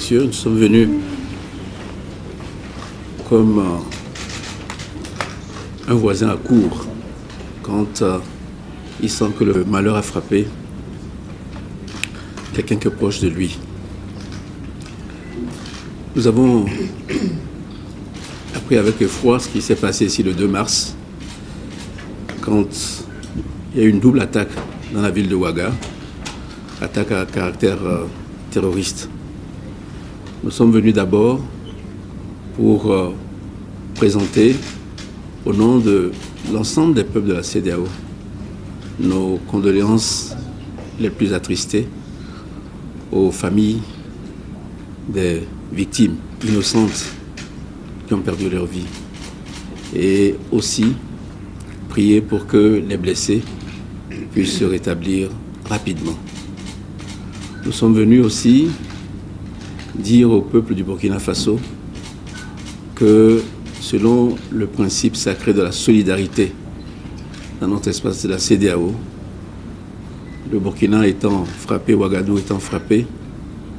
messieurs, nous sommes venus comme un voisin à court quand il sent que le malheur a frappé quelqu'un qui est proche de lui. Nous avons appris avec effroi ce qui s'est passé ici le 2 mars, quand il y a eu une double attaque dans la ville de Ouaga, attaque à caractère terroriste. Nous sommes venus d'abord pour présenter, au nom de l'ensemble des peuples de la CEDEAO, nos condoléances les plus attristées aux familles des victimes innocentes qui ont perdu leur vie, et aussi prier pour que les blessés puissent se rétablir rapidement. Nous sommes venus aussi dire au peuple du Burkina Faso que, selon le principe sacré de la solidarité dans notre espace de la CEDEAO, le Burkina étant frappé, Ouagadougou étant frappé,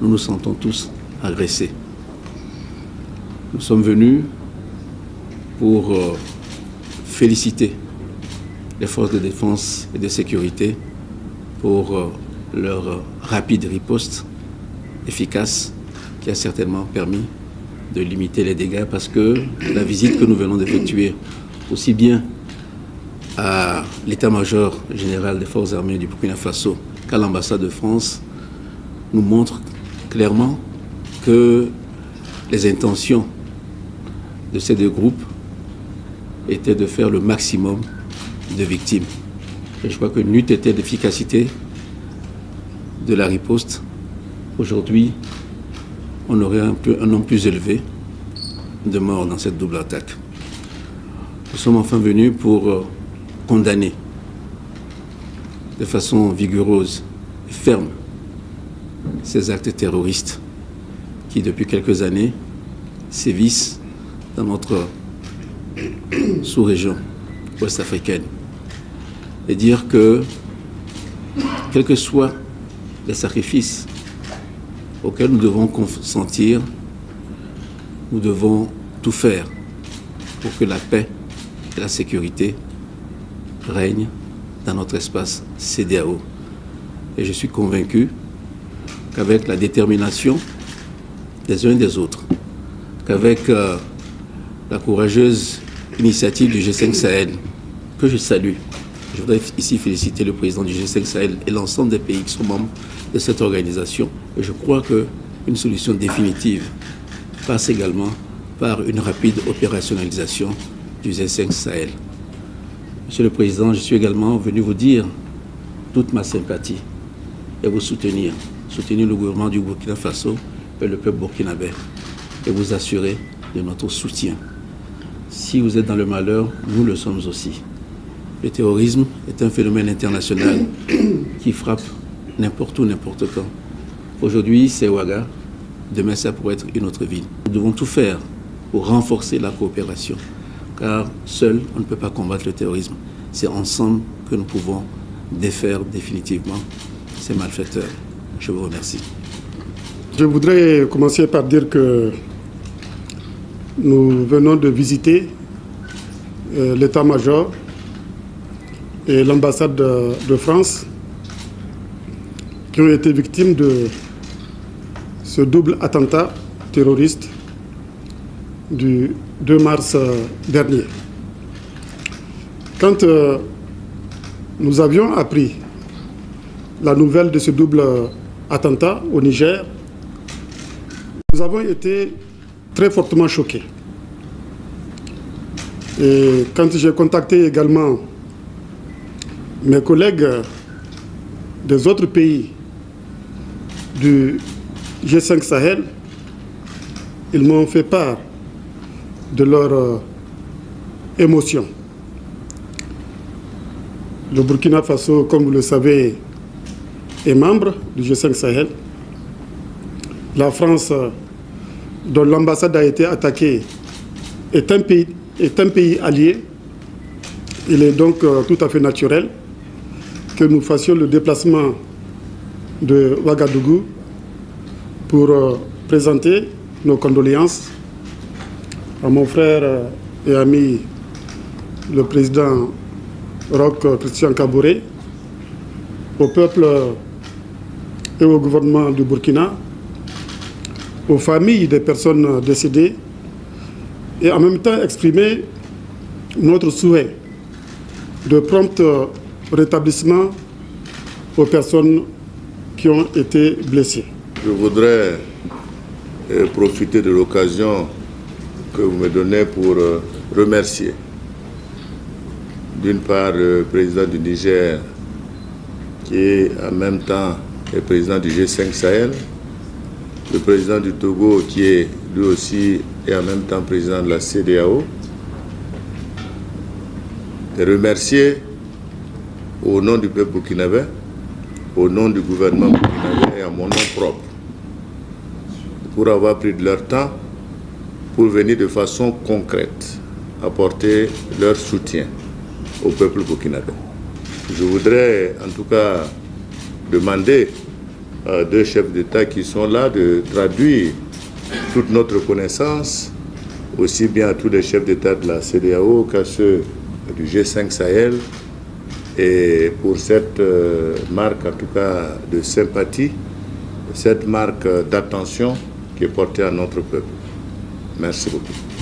nous nous sentons tous agressés. Nous sommes venus pour féliciter les forces de défense et de sécurité pour leur rapide riposte efficace qui a certainement permis de limiter les dégâts, parce que la visite que nous venons d'effectuer aussi bien à l'état-major général des forces armées du Burkina Faso qu'à l'ambassade de France nous montre clairement que les intentions de ces deux groupes étaient de faire le maximum de victimes. Et je crois que n'eût été l'efficacité de la riposte, aujourd'hui, on aurait un nombre plus élevé de morts dans cette double attaque. Nous sommes enfin venus pour condamner de façon vigoureuse et ferme ces actes terroristes qui, depuis quelques années, sévissent dans notre sous-région ouest-africaine. Et dire que, quels que soient les sacrifices auxquels nous devons consentir, nous devons tout faire pour que la paix et la sécurité règnent dans notre espace CEDEAO. Et je suis convaincu qu'avec la détermination des uns et des autres, qu'avec la courageuse initiative du G5 Sahel, que je salue, je voudrais ici féliciter le président du G5 Sahel et l'ensemble des pays qui sont membres de cette organisation. Et je crois qu'une solution définitive passe également par une rapide opérationnalisation du G5 Sahel. Monsieur le Président, je suis également venu vous dire toute ma sympathie et vous soutenir le gouvernement du Burkina Faso et le peuple burkinabé, et vous assurer de notre soutien. Si vous êtes dans le malheur, nous le sommes aussi. Le terrorisme est un phénomène international qui frappe n'importe où, n'importe quand. Aujourd'hui, c'est Ouaga. Demain, ça pourrait être une autre ville. Nous devons tout faire pour renforcer la coopération, car seul, on ne peut pas combattre le terrorisme. C'est ensemble que nous pouvons défaire définitivement ces malfaiteurs. Je vous remercie. Je voudrais commencer par dire que nous venons de visiter l'état-major et l'ambassade de France qui ont été victimes de ce double attentat terroriste du 2 mars dernier. Quand nous avions appris la nouvelle de ce double attentat au Niger, nous avons été très fortement choqués. Et quand j'ai contacté également mes collègues des autres pays du G5 Sahel, ils m'ont fait part de leur émotion. Le Burkina Faso, comme vous le savez, est membre du G5 Sahel. La France, dont l'ambassade a été attaquée, est un pays allié. Il est donc tout à fait naturel que nous fassions le déplacement de Ouagadougou pour présenter nos condoléances à mon frère et ami, le président Roch Christian Kaboré, au peuple et au gouvernement du Burkina, aux familles des personnes décédées, et en même temps exprimer notre souhait de prompt rétablissement aux personnes qui ont été blessées. Je voudrais profiter de l'occasion que vous me donnez pour remercier d'une part le président du Niger qui est en même temps le président du G5 Sahel, le président du Togo qui est lui aussi et en même temps président de la CEDEAO, de remercier au nom du peuple burkinabé, au nom du gouvernement burkinabé et à mon nom propre, pour avoir pris de leur temps pour venir de façon concrète apporter leur soutien au peuple burkinabé. Je voudrais en tout cas demander à deux chefs d'État qui sont là de traduire toute notre connaissance, aussi bien à tous les chefs d'État de la CEDEAO qu'à ceux du G5 Sahel, et pour cette marque en tout cas de sympathie, cette marque d'attention qui est portée à notre peuple. Merci beaucoup.